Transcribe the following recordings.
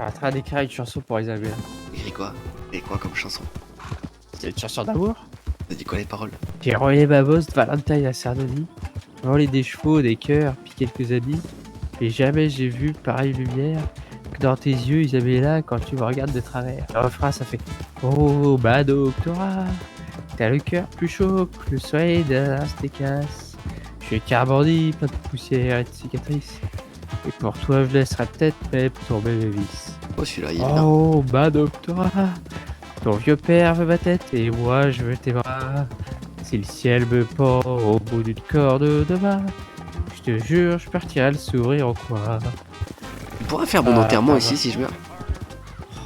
en train d'écrire une chanson pour Isabelle. Écris quoi? Et quoi comme chanson? C'est une chanson d'amour. T'as dit quoi les paroles? J'ai relé ma bosse de Valentine à Sardonie, volé des chevaux, des cœurs, puis quelques habits. Et jamais j'ai vu pareille lumière que dans tes yeux, Isabella, quand tu me regardes de travers. Le refrain, ça fait oh, bah doctorat, t'as le cœur plus chaud que le soleil d'un stécasse. Je suis qu'un bandit, plein de poussière et de cicatrices. Et pour toi, je laisserai peut-être même tomber mes vices. Oh celui-là il est bien. Oh, bah doctorat, ton vieux père veut ma tête et moi je veux tes bras. Si le ciel me pend au bout d'une corde de bas, je te jure, je partirai le sourire au coin. Tu pourras faire mon enterrement ici si je meurs.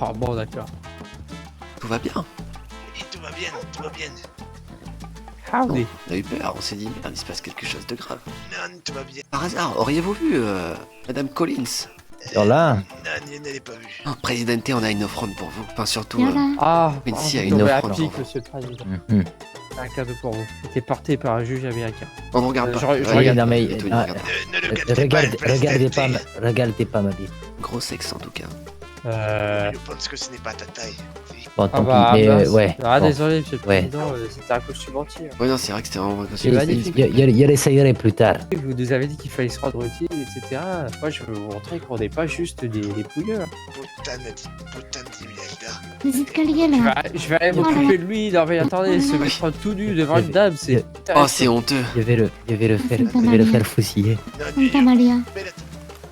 Oh bon, d'accord. Tout va bien. Et tout va bien, tout va bien. Howdy. On a eu peur, on s'est dit merde, il se passe quelque chose de grave. Non, tout va bien. Par hasard, auriez-vous vu Madame Collins? Yola, Non, ne l'ai pas vu. Oh, Présidente, on a une offrande pour vous. Enfin surtout, Yola, Ah, Quincy a vous une tombez à offrande pic, pour vous. monsieur le président. mhm. Un cadeau pour vous. C'était porté par un juge américain. On ne regarde pas. Je Ouais, regarde. Non, mais, il ah, regarde. Ne le gardez pas, regardez pas ma vie. Gros sexe en tout cas. Je pense que ce n'est pas ta taille. Bon, Ah tant bah, pis, mais mince. ouais. Ah, bon. désolé, monsieur le Ouais. président, c'était un costume entier. Ouais non c'est vrai que c'était vraiment un C'est costume. magnifique. Je l'essayerai plus tard. Vous nous avez dit qu'il fallait se rendre utile, etc. Moi, je veux vous montrer qu'on n'est pas juste des pouilleurs. Putain d'Imelda. les escaliers là. Je vais aller m'occuper de lui. Non, mais attendez, se mettre tout nu devant une dame, c'est. Oh c'est honteux. Je vais le faire fusiller. Non, Santa Maria, mais là,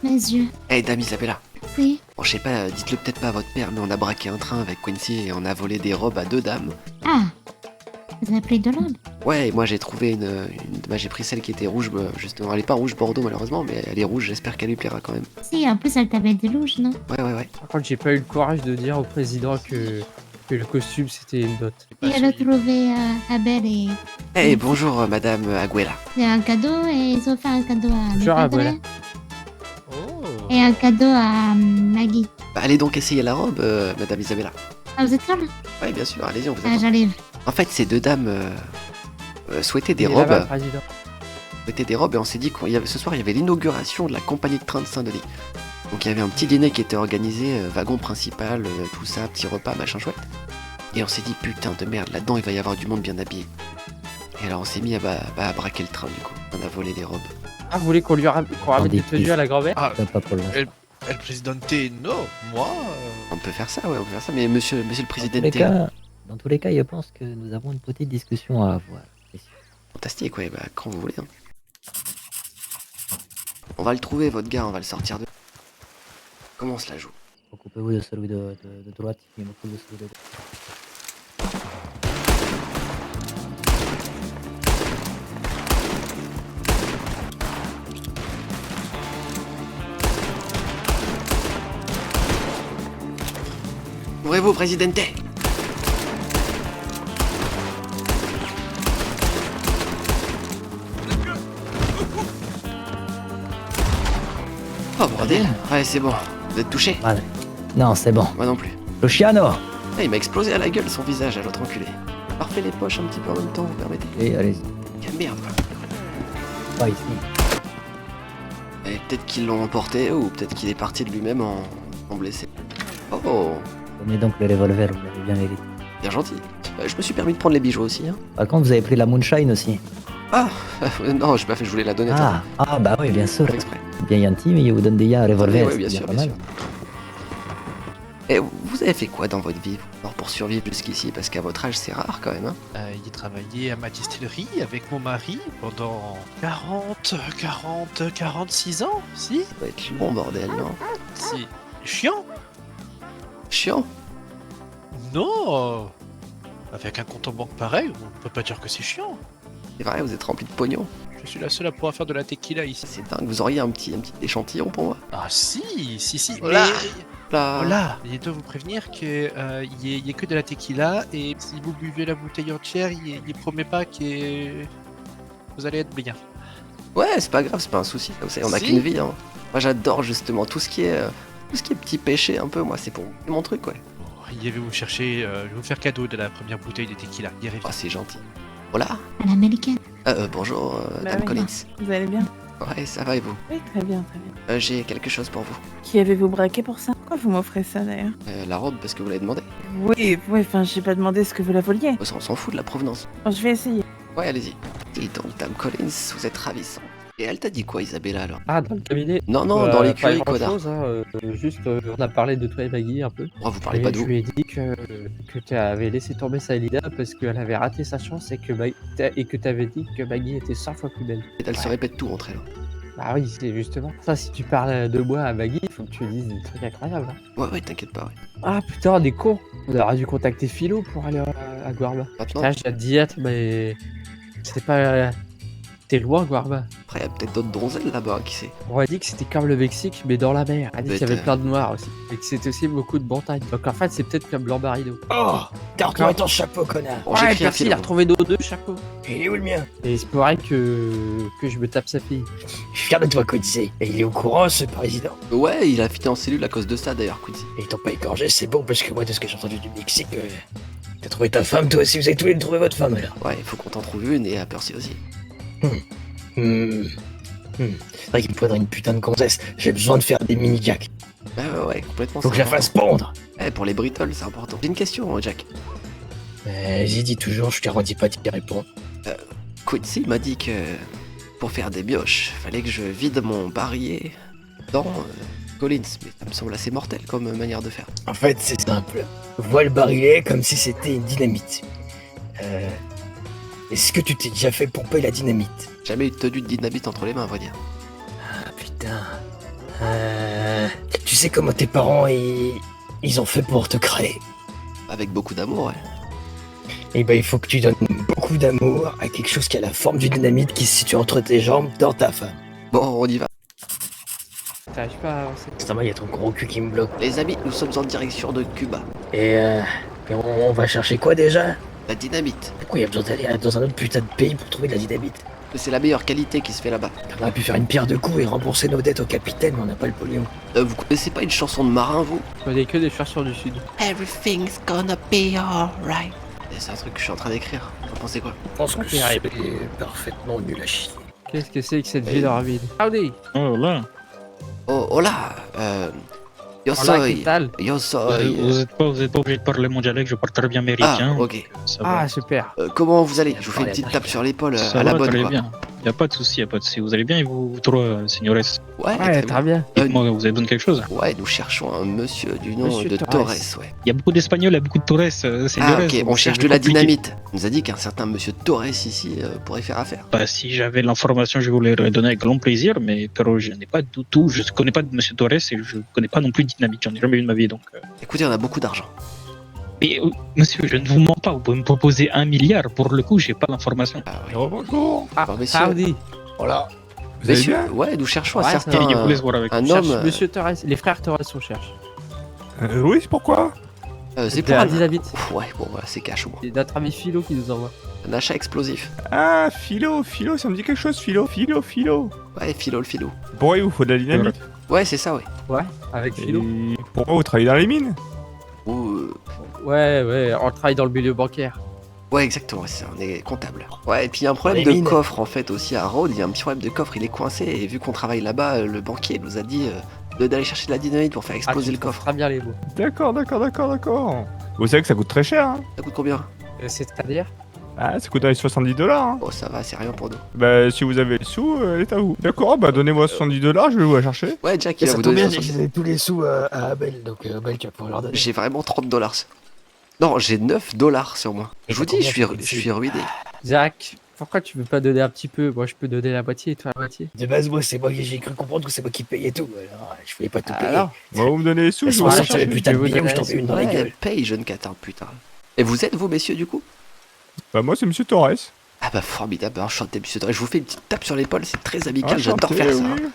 mes yeux. Eh dame Isabella. Oui, Bon je sais pas, dites-le peut-être pas à votre père, mais on a braqué un train avec Quincy et on a volé des robes à 2 dames. ah, vous avez pris de l'homme. Ouais, et moi j'ai trouvé bah, j'ai pris celle qui était rouge, justement. Elle est pas rouge Bordeaux malheureusement, mais elle est rouge, j'espère qu'elle lui plaira quand même. Si, en plus elle t'avait des louches, non? Ouais. Par contre, j'ai pas eu le courage de dire au président que le costume c'était une dot. Et elle a trouvé Abel et Eh bonjour madame Aguela. c'est un cadeau et ils ont fait un cadeau à Bonjour, mes padres Abuela. Oh. et un cadeau à Maggie. Bah, allez donc essayer la robe, madame Isabella. Ah, vous êtes là? Ouais bien sûr, allez-y, on vous Ah, attend. j'arrive. En fait ces 2 dames souhaitaient des Il est là-bas, le robes. président. Souhaitaient des robes et on s'est dit que ce soir il y avait l'inauguration de la compagnie de train de Saint-Denis. Donc il y avait un petit dîner qui était organisé, wagon principal, tout ça, petit repas, machin chouette. Et on s'est dit putain de merde, là-dedans il va y avoir du monde bien habillé. Et alors on s'est mis à braquer le train du coup. On a volé les robes. Ah, vous voulez qu'on ramène des tenues à la grand-mère? Ah, Pas pour l'instant. El Presidente, non. Moi, On peut faire ça, ouais, on peut faire ça. Mais monsieur le président, Dans tous les cas, je pense que nous avons une petite discussion à avoir. fantastique, ouais, bah quand vous voulez. Hein. On va le trouver, votre gars, on va le sortir de... Comment on se la joue? Occupez-vous de celui de droite, je m'occupe de celui de droite. Ouvrez-vous, présidente. Oh bordel. Ouais, c'est bon. Vous êtes touché? Vale. Non, c'est bon. Moi non plus. Luciano! Ah, il m'a explosé à la gueule son visage à l'autre enculé. Parfait les poches un petit peu en même temps, vous permettez? Et allez-y, Quelle merde. pas ici. Et peut-être qu'ils l'ont emporté ou peut-être qu'il est parti de lui-même en blessé. Oh, Donnez donc le revolver, vous l'avez bien mérité. bien gentil. Je me suis permis de prendre les bijoux aussi. Hein. Par contre, vous avez pris la moonshine aussi. Ah, non, j'ai pas fait, je voulais la donner. Bah oui, bien sûr. Pas exprès. Bien gentil, mais je vous donne déjà un revolver. Oui, bien c'est sûr, pas bien mal. sûr. Et vous avez fait quoi dans votre vie alors pour survivre jusqu'ici? Parce qu'à votre âge, c'est rare quand même. Hein. j'ai travaillé à ma distillerie avec mon mari pendant 46 ans, si? Ça doit être long, bordel, non? Si. Chiant? Chiant. Non. Avec un compte en banque pareil, on peut pas dire que c'est chiant. C'est vrai, vous êtes rempli de pognon. Je suis la seule à pouvoir faire de la tequila ici. C'est dingue, vous auriez un petit échantillon pour moi? Ah si. Voilà. Mais... Là. Voilà, il doit vous prévenir qu'il n'y ait que de la tequila et si vous buvez la bouteille entière, il promet pas que vous allez être bien. Ouais, c'est pas grave, c'est pas un souci. Vous savez, on a Si. qu'une vie. Hein. Moi, j'adore justement tout ce qui est petit péché un peu. Moi, c'est mon truc, ouais. Bon, il va vous chercher, je vais vous faire cadeau de la première bouteille de tequila. Il Oh, c'est gentil. Voilà. À l'américaine. Bonjour, Bah Madame oui, Collins. Vous allez bien? Ouais, ça va et vous? Oui, très bien, très bien. J'ai quelque chose pour vous. Qui avez-vous braqué pour ça? Pourquoi vous m'offrez ça d'ailleurs? La robe, parce que vous l'avez demandé. Oui, enfin, j'ai pas demandé ce que vous la voliez. On s'en fout de la provenance. Bon, je vais essayer. Ouais, allez-y. Dis donc, Dame Collins, vous êtes ravissant. Et elle t'a dit quoi, Isabella, alors? Ah, dans le cabinet. Non, non, dans l'écurie, pas connard. grand-chose, hein, juste, on a parlé de toi et Maggie un peu. Oh, vous parlez Et pas de je vous. lui ai dit que tu avais laissé tomber Salida parce qu'elle avait raté sa chance et que tu avais dit que Maggie était 100 fois plus belle. Et elle se répète tout entre elles. Bah oui, c'est justement. Ça, si tu parles de moi à Maggie, il faut que tu lui dises des trucs incroyables. Hein. Ouais, t'inquiète pas, ouais. Ah putain, on est con. On aurait dû contacter Philo pour aller à Guarba. Maintenant, Putain, j'ai dit être, mais c'est pas. T'es loin, Guarba. après, il y a peut-être d'autres donzelles là-bas, qui sait. On a dit que c'était comme le Mexique, mais dans la mer. On a dit qu'il y avait plein de noirs aussi. Et que c'était aussi beaucoup de montagnes. Donc en fait, c'est peut-être comme Lambarino. Oh, t'as retrouvé ton chapeau, connard. Bon, j'écris un merci, il film. a retrouvé nos deux chapeaux. Il est où le mien? Et c'est pareil que je me tape sa fille. Je suis fier de toi, Quincy. Et il est au courant, ce président. Ouais, il a fini en cellule à cause de ça, d'ailleurs, Quincy. Et ils t'ont pas égorgé, c'est bon, parce que moi, de ce que j'ai entendu du Mexique, t'as trouvé ta femme, toi aussi, vous avez tous les deux trouvé votre femme, alors. Ouais, il faut qu'on t'en trouve une et à Percy aussi. C'est vrai qu'il me faudrait une putain de gonzesse. J'ai besoin de faire des mini-jacks. Ouais, complètement. Faut que je la fasse pondre. Ouais, pour les brittles, c'est important. J'ai une question, Jack. J'y dis toujours, je te redis pas d'y répondre. Quincy m'a dit que pour faire des mioches, fallait que je vide mon barillet dans Collins. Mais ça me semble assez mortel comme manière de faire. En fait, c'est simple. Vois le barillet comme si c'était une dynamite. Est-ce que tu t'es déjà fait pomper la dynamite? Jamais eu de tenue de dynamite entre les mains, à vrai dire. Ah putain. Tu sais comment tes parents, ils ont fait pour te créer? Avec beaucoup d'amour, ouais. Eh ben, il faut que tu donnes beaucoup d'amour à quelque chose qui a la forme du dynamite qui se situe entre tes jambes dans ta femme. Bon, on y va. T'arrives pas à avancer. Putain, il y a ton gros cul qui me bloque. Les amis, nous sommes en direction de Cuba. Et on va chercher quoi déjà? La dynamite. Pourquoi il y a besoin d'aller dans un autre putain de pays pour trouver de la dynamite? C'est la meilleure qualité qui se fait là-bas. On aurait pu faire une pierre de coups et rembourser nos dettes au capitaine, mais on n'a pas le pognon. Vous connaissez pas une chanson de marin, vous? Je connais que des chansons du sud. Everything's gonna be alright. C'est un truc que je suis en train d'écrire. Vous pensez quoi? Je pense que c'est parfaitement nul à chier. Qu'est-ce que c'est que cette ville en ville? Howdy! Oh là, Oh, hola. Yo Hola, soy. ¿qué tal? Yo soy. vous êtes pas obligé de parler mon dialecte, je parle très bien Ah, américain. ok. Ça va. Ah, super. Comment vous allez? Je vous fais une petite tape sur l'épaule Ça à la va bonne, très quoi. bien. Y a pas de souci, y a pas de souci. Vous allez bien et vous trois, señores? Ouais, Ouais, très bien. très bien. Dites-moi, vous avez besoin de quelque chose? Ouais, nous cherchons un monsieur du nom Monsieur de Torres. Torres, ouais. Il y a beaucoup d'espagnols, il y a beaucoup de Torres, Ah, señores. ok, on donc cherche c'est de la compliqué. dynamite. On nous a dit qu'un certain monsieur Torres ici pourrait faire affaire. Bah, si j'avais l'information, je vous l'aurais donné avec grand plaisir, mais pero je n'ai pas du tout, je connais pas de monsieur Torres et je connais pas non plus de dynamite, j'en ai jamais eu de ma vie, donc... Écoutez, on a beaucoup d'argent. Mais monsieur, je ne vous mens pas, vous pouvez me proposer 1 milliard, pour le coup, j'ai pas l'information. Ah, ouais. Oh, bonjour. Ah, Bon, messieurs. howdy! Voilà. Vous allez Messieurs, bien? ouais, nous cherchons Ouais, un ça certain. Et je vous laisse voir avec un On cherche homme. Monsieur Torres, les frères Torres, on cherche. Oui, pourquoi? C'est De pour la un. dynamite. Ouf, ouais, bon, voilà, c'est cash au moins. C'est notre ami Philo qui nous envoie. Un achat explosif. Ah, Philo, ça me dit quelque chose, Philo. Ouais, philo le philo. Pourquoi il vous faut de la dynamite? Ouais, c'est ça, ouais. Ouais, avec Philo. Et pourquoi vous travaillez dans les mines? Ou, Ouais, on travaille dans le milieu bancaire. ouais, exactement, c'est ça, on est comptable. Ouais, et puis il y a un problème Les de mines. coffre en fait aussi à Rhodes. Il y a un petit problème de coffre, il est coincé. Et vu qu'on travaille là-bas, le banquier nous a dit d'aller chercher de la dynamite pour faire exploser le coffre. Très bien les mots. D'accord. Vous savez que ça coûte très cher, hein? Ça coûte combien? C'est-à-dire? Ah, ça coûte dans les $70, hein? Oh, ça va, c'est rien pour nous. Bah, si vous avez les sous, elle est à vous. D'accord, bah donnez-moi $70, je vais vous la chercher. Ouais, Jack, il va Ça vous tombe donner bien, 60. j'ai donné tous les sous à Abel, donc Abel, tu vas pouvoir leur donner. J'ai vraiment $30. Non, j'ai $9 sur moi. Je vous dis, je suis ruiné. Jack, pourquoi tu veux pas donner un petit peu? Moi je peux donner la moitié et toi la moitié. De base, moi, c'est moi qui j'ai cru comprendre que c'est moi qui payais tout. Alors, je voulais pas tout payer. Alors, Bah, vous me donnez les sous, Elles je sont vous la sorties chercher. les putains de Je vais vous billets où je donner t'en fais une dans la Ouais, gueule. paye, jeune catin, putain. Et vous êtes, vous, messieurs, du coup? Bah, moi, c'est Monsieur Torres. Ah bah, formidable, enchanté, monsieur Torres. Je vous fais une petite tape sur l'épaule, c'est très amical, j'adore Enchanté, faire ça. oui.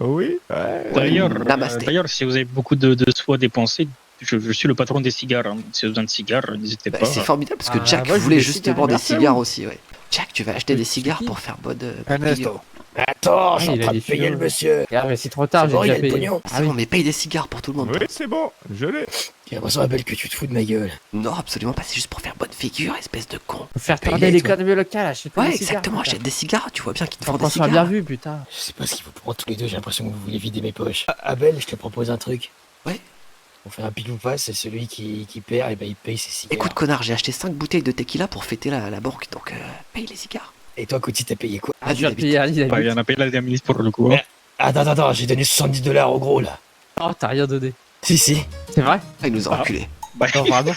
Oui, ouais. D'ailleurs, Namasté. d'ailleurs, si vous avez beaucoup de sous à dépenser, je suis le patron des cigares, hein. Si vous avez besoin de cigares, n'hésitez Bah, pas. c'est formidable parce que Ah, Jack moi, je voulais veux des justement des cigares. cigares aussi, ouais. Jack, tu vas acheter des cigares qui pour faire bonne. Ernesto, Attends, je suis Ah, en il a train des de payer tuyaux. le monsieur. Regarde, mais c'est trop tard, C'est j'ai bon, il y déjà a le payé. pognon. C'est bon, mais paye des cigares pour tout le monde. Oui, c'est bon, je l'ai. J'ai l'impression, Abel, que tu te fous de ma gueule. Non, absolument pas, c'est juste pour faire bonne figure, espèce de con. Faut faire Paye-les, tourner toi. l'économie locale, achète Ouais, des cigares, exactement, putain. achète des cigares, tu vois bien qu'ils te Faut vendent qu'on des soit cigares. bien vu, putain. Je sais pas ce qu'il faut prendre tous les deux, j'ai l'impression que vous voulez vider mes poches. Abel, je te propose un truc. Ouais. On fait un pile ou face, et celui qui perd, et ben il paye ses cigares. Écoute, connard, j'ai acheté 5 bouteilles de tequila pour fêter la banque, donc paye les cigares. Et toi, Couty, t'as payé quoi? Ah, je viens de payer un lit, Bah, il y en a payé la dernière pour le coup. Ouais. Attends, j'ai donné 70$ au gros, là. Oh, t'as rien donné. Si. C'est vrai? Ah, il nous a enculés. Bah, Non, vraiment.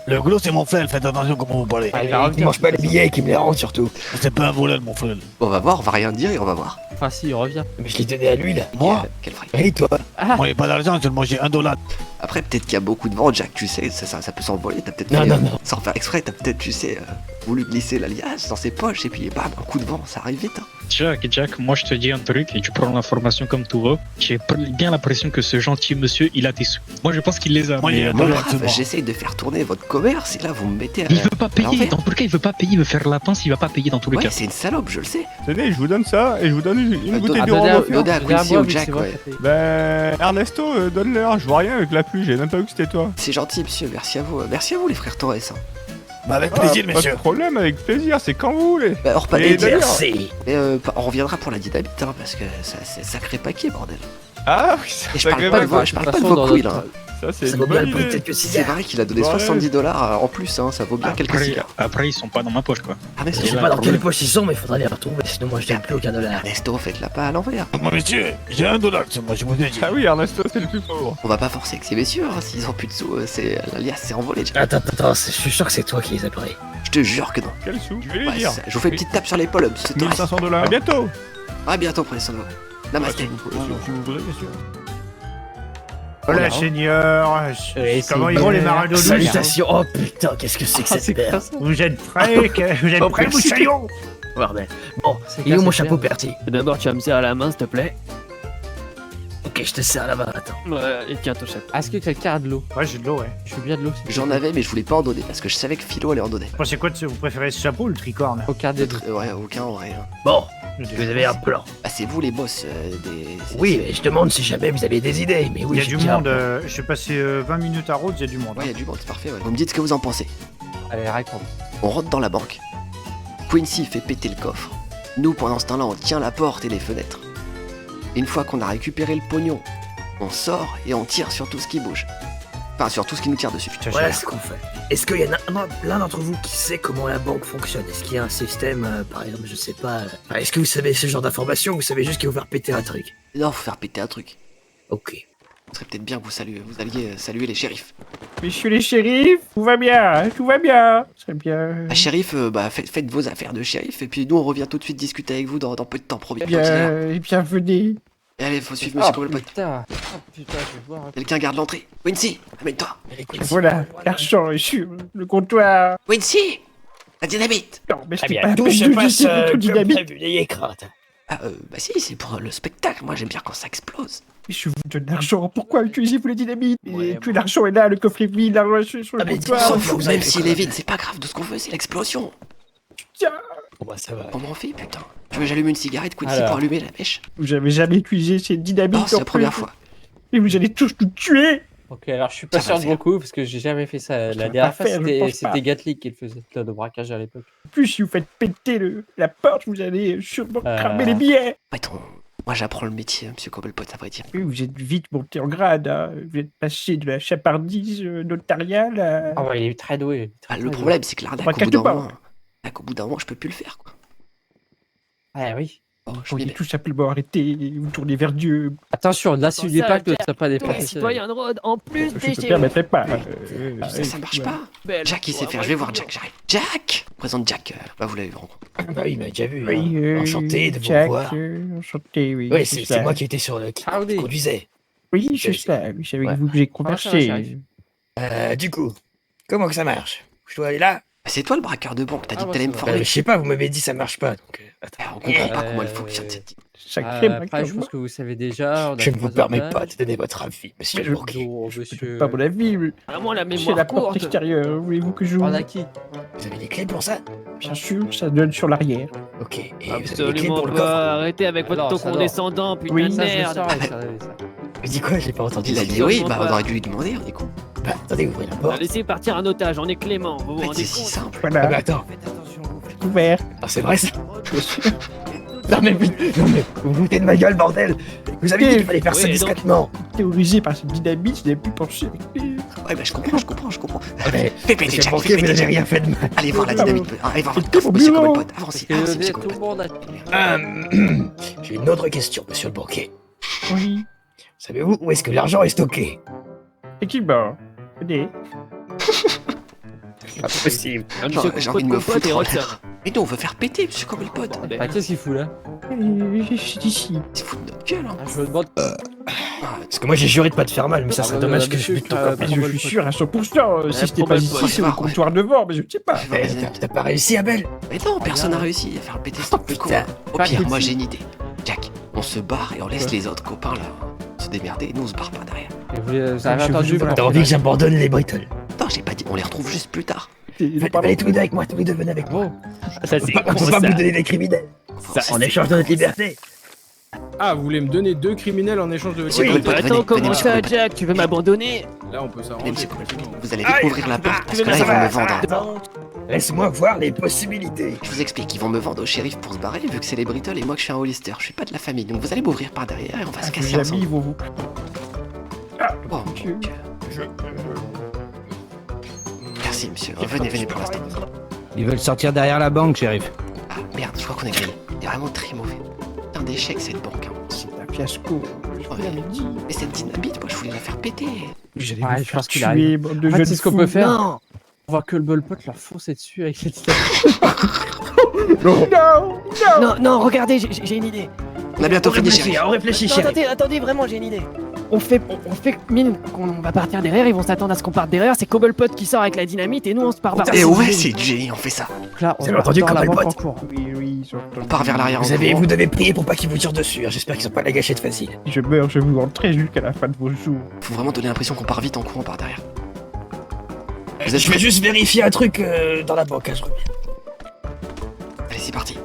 Le gros, c'est mon frère, faites attention comment vous parlez. Ah, il va Il revenir. mange pas les billets, qui me les rend, surtout. C'est pas un voleur, mon frère. On va voir, on va rien dire et on va voir. Enfin, si, il revient. Mais je l'ai donné à lui, là. Moi Quel fric. Et toi? Ah, Moi, j'ai pas d'argent, seulement j'ai $1. Après, peut-être qu'il y a beaucoup de vent, Jack, tu sais, ça peut s'envoler. T'as peut-être Non, fait, non, non. sans faire exprès, t'as peut-être, tu sais, voulu glisser l'alias dans ses poches et puis bam, un coup de vent, ça arrive vite. Hein. Jack, moi je te dis un truc et tu prends l'information comme tu veux. J'ai bien l'impression que ce gentil monsieur, il a des sous. Moi je pense qu'il les a. Moi, mais, il y a Moi, Ouais, grave, c'est bon. j'essaye de faire tourner votre commerce et là, vous me mettez à. il veut pas payer. l'envers. Dans tous les cas, il veut pas payer. Il veut faire la pince. Il va pas payer dans tous les Ouais, cas. c'est une salope, je le sais. Tenez, je vous donne ça et je vous donne une bouteille Ah, de donnez rhum à- offert. donnez à Quincy ou Jack, ouais. Ben, Ernesto, donne-leur. Je vois rien avec la pluie, j'ai même pas vu que c'était toi. C'est gentil, monsieur, merci à vous. Merci à vous, les frères Torres. Hein. Bah, avec plaisir, Pas monsieur. de problème, avec plaisir, c'est quand vous voulez. Bah, hors pas Et des d'ailleurs- Merci. Mais on reviendra pour la dynamite, hein, parce que ça, c'est sacré paquet, bordel. Ah oui, ça Et je parle crée pas de quoi. je parle pas de vos couilles, là. Ça, c'est Ça une vaut bien bonne le prix de idée. quelques C'est cigares. vrai qu'il a donné Ouais. $70 en plus, hein, ça vaut bien quelques cigares. Après, ils sont pas dans ma poche quoi. Ah, mais Je c'est sais pas dans quelle poche ils sont, mais il faudra les retrouver, sinon moi je donne plus aucun dollar. Ernesto, faites-la pas à l'envers. Moi, monsieur, j'ai $1, moi, je vous ai dit. Ah oui, Ernesto, c'est le plus pauvre. On va pas forcer avec ces messieurs, hein, s'ils ont plus de sous, l'alias s'est envolé. Jack. Attends, je suis sûr que c'est toi qui les as pris. Je te jure que non. Quel sou? Je vais lui Ouais, dire. je vous fais une petite tape sur l'épaule, monsieur Torres. $1500. À bientôt. À bientôt, prenez soin de vous. Namasté. Si vous voulez, bien sûr. Voilà, Seigneur, comment ils vont les marins d'eau douce? Salutations. Oh putain, qu'est-ce que c'est que Ah, cette c'est quoi merde? ça? Vous êtes prêts Vous êtes Oh, prêts, merci. moussaillons? Bordel. Bon, C'est il est où quoi mon cette chapeau merde perti? D'abord, tu vas me serrer la main, s'il te plaît. Ok, je te serre la main, attends. Et tiens, ton chapeau. Est-ce que quelqu'un a de l'eau? Ouais, j'ai de l'eau, ouais. Je veux bien de l'eau. s'il te J'en plaît. avais, mais je voulais pas en donner, parce que je savais que Philo allait en donner. Vous pensez quoi de ce? Vous préférez ce chapeau ou le tricorne? Aucun des deux. Ouais, aucun en vrai. Hein. Bon, vous avez un plan. Ah, c'est vous les boss des. Oui, mais je demande si jamais vous avez des idées, mais oui, Il y a j'ai du déjà un monde, plan. je suis passé 20 minutes à Rhodes, il y a du monde. Ouais, il y a du monde, c'est parfait. Ouais. Vous me dites ce que vous en pensez. Allez, raconte. On rentre dans la banque. Quincy fait péter le coffre. Nous, pendant ce temps-là, on tient la porte et les fenêtres. Une fois qu'on a récupéré le pognon, on sort et on tire sur tout ce qui bouge. Enfin, sur tout ce qui nous tire dessus. Voilà ce qu'on fait. Est-ce qu'il y en a l'un d'entre vous qui sait comment la banque fonctionne? Est-ce qu'il y a un système, par exemple, je sais pas... enfin, est-ce que vous savez ce genre d'informations ou vous savez juste qu'il faut faire péter un truc? Non, faut faire péter un truc. Ok. Ce serait peut-être bien que vous alliez saluer les shérifs. Messieurs les shérifs, tout va bien, tout va bien. C'est bien. Ah, shérif, faites vos affaires de shérif et puis nous on revient tout de suite discuter avec vous dans peu de temps, promis. Continuez. Bienvenue. Et allez, faut suivre monsieur Cobblepot. Putain. Oh putain, je vais voir. Quelqu'un garde l'entrée. Quincy, amène-toi. Voilà, l'argent est sur le comptoir. Quincy, la dynamite. Non, mais Très c'est bien, pas tout se de passe jeter votre comme dynamite. prévu, n'ayez crainte. Ah, bah si, c'est pour le spectacle. Moi j'aime bien quand ça explose. Je vous donne l'argent, pourquoi utilisez-vous les dynamites? Ouais, Et tout l'argent est là, le coffre est vide, l'argent est sur le Ah, mais comptoir. dis-moi, S'en fout, vous avez même fait s'il quoi? est vide, c'est pas grave. De ce qu'on veut, c'est l'explosion. Tiens, Bon bah ça va. Comment on fait, putain? Tu veux que j'allume une cigarette, Quincy, Alors. pour allumer la mèche? vous avez jamais utilisé ces dynamites. Non, c'est en la première plus. fois. Et vous allez tous nous tuer. Ok, alors je suis pas Ça va sûr de faire. beaucoup parce que j'ai jamais fait ça. Ça La va dernière pas fois, faire, je pense pas. c'était Gatling qui le faisait, le braquage à l'époque. En plus, si vous faites péter la porte, vous allez sûrement cramer les billets. Ouais, moi j'apprends le métier, monsieur Cobblepot, à vrai dire. Oui, vous êtes vite monté en grade. Hein. Vous êtes passé de la chapardise notariale à... Ah ouais, il est très doué. Ah, le problème, c'est que l'arnaque, Bah, au bout quelque d'un part. moment, au bout d'un moment, je peux plus le faire, quoi. Ah oui. Bon, Vous je m'y pourriez mets. tout simplement arrêter, vous tourner vers Dieu. Attention, n'assumez pas que ça pas des Toi, professionnels. citoyen de Rhodes, en plus Je ne des me permettrai pas. Ça marche pas. Jack, il sait faire. Je vais voir Jack, j'arrive. Jack! Présente Jack. Bah, vous l'avez rencontré. Ah bah oui, il m'a déjà vu. Oui, hein. Enchanté de vous Jack, revoir. enchanté, oui. Oui, c'est c'est ça. moi qui étais sur le... qui Howdy. conduisait. Oui, c'est Je sais. ça. Oui, c'est avec Ouais. vous que j'ai Comment ça va, conversé. shérif Du coup, comment que ça marche? Je dois aller là? C'est toi le braqueur de banque, t'as dit Ah, que moi, t'allais me c'est former. Je sais pas, vous m'avez dit ça marche pas, donc... attends. On comprend pas comment elle fonctionne cette idée. Sacré Après, braqueur. je pense que vous savez déjà. on a Je ne vous 3 permets otages. pas de donner votre avis, monsieur le banquier. Non, Je monsieur. peux pas, à mon avis. Ah, moi, la C'est mémoire la porte courte. extérieure. Voulez-vous que je On vous... a qui? Vous avez des clés pour ça? Bien sûr, ça donne sur l'arrière. Ok, et vous avez des clés Absolument pour le coffre? pas. Arrêtez avec votre Alors, ton ça condescendant, putain Oui, de Ça, je le merde. sors, ça. Vous dites quoi? J'ai pas entendu. Il a dit oui, bah on aurait dû lui demander, du coup. Bah, attendez, ouvrez la porte. Laissez partir un otage, on est clément. Vous En vous fait, rendez c'est si compte? simple. Ah Voilà, bah attends. ouvert. Ah, c'est vrai ça? Non mais vous vous foutez de ma gueule, bordel! Vous avez dit qu'il fallait faire ça Oui, donc- discrètement! Théorisé par cette dynamite, je n'avais plus pensé avec les... Ouais, bah je comprends. Ah, mais, Fais péter monsieur le Jack, banquier, fais vous péter n'avez Jack. rien fait de mal. Allez voir la dynamite. Allez voir votre C'était coffre, au monsieur bureau. Cobblepot. Avancez, Parce que avancez, monsieur tout le Cobblepot. monde a. J'ai une autre question, monsieur le banquier. Oui. Savez-vous où est-ce que l'argent est stocké? Effectivement. Venez. Pas possible. Monsieur J'ai envie de me Cocotte foutre et en Rodson. l'air. Mais non, on veut faire péter, monsieur Cobblepot. Ah, qu'est-ce qu'il fout là? C'est ici. C'est foutre de notre gueule, hein. Ah, je me demande. Parce que moi j'ai juré de pas te faire mal, mais ça serait dommage que je bute ton copain. Mais je suis sûr à 100%. Si c'était pas ici, c'est au comptoir devant, mais je ne sais pas. Eh, T'as pas réussi, Abel? Mais non, personne n'a réussi à faire péter ce truc de con. putain. Au pire, moi j'ai une idée. Jack, on se barre et on laisse les autres copains là se démerder. Nous on se barre pas derrière. Et vous avez Je entendu vous comment T'as envie que j'abandonne les Brittles? Non, j'ai pas dit. On les retrouve juste plus tard. Allez tous les deux avec moi, tous les deux venez avec moi. Ça On c'est peut pas con, vous ça. donner des criminels. En échange de notre liberté. Ah, vous voulez me donner 2 criminels en échange de Monsieur Oui, Cobblepot, venez, Attends, comment venez, monsieur ça, Cobblepot. Jack? Tu veux m'abandonner? Là, on peut Venez, s'arranger. monsieur Cobblepot. Vous allez vite ouvrir la porte parce que là ça ils vont va, me vendre. ça va. Laisse-moi voir les possibilités. Je vous explique, ils vont me vendre au shérif pour se barrer vu que c'est les Brittles et moi que je suis un Hollister. Je suis pas de la famille, donc vous allez m'ouvrir par derrière et on va se casser Vos ensemble. amis vont vous... Oh, mon Dieu. Merci monsieur, venez, venez pour l'instant. Ils veulent sortir derrière la banque, shérif. Ah merde, je crois qu'on est grillé. Il est vraiment très mauvais. Putain d'échec cette banque. Hein. C'est un fiasco. Je vous l'avais dit. Mais cette dynamite, moi je voulais la faire péter. J'allais Ouais, vous je faire pense qu'il tuer, arrive. bande de En fait, jeunes c'est ce qu'on fous. peut faire. Non. On voit que le bolpot leur foncer dessus avec cette Non, regardez, j'ai une idée. On a bientôt fini shérif. On réfléchit, Non, chérie. attendez, vraiment, j'ai une idée. On fait mine qu'on va partir derrière, ils vont s'attendre à ce qu'on parte derrière. C'est Cobblepot qui sort avec la dynamite et nous on se part par Et ouais, c'est Jay, on fait ça. Donc là, on Vous avez va entendu dans la Cobblepot banque en cours. Oui, On part vers l'arrière en Vous courant. devez prier pour pas qu'ils vous tirent dessus. hein. J'espère qu'ils sont pas la gâchette facile. Si je meurs, je vous rentrerai jusqu'à la fin de vos jours. Faut vraiment donner l'impression qu'on part vite en courant par derrière. Vous êtes Je vais prêts? juste vérifier un truc dans la banque. Hein, je reviens. Allez, c'est parti.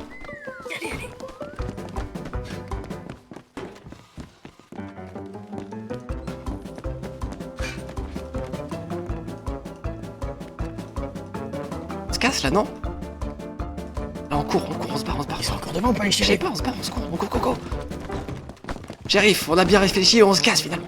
On se casse là, non? Là, on court, on se barre, on se barre. Ils sont encore devant, pas les Je sais chéris. pas, on se barre, on se court, on court, go, go. Shérif, on a bien réfléchi et on se casse finalement.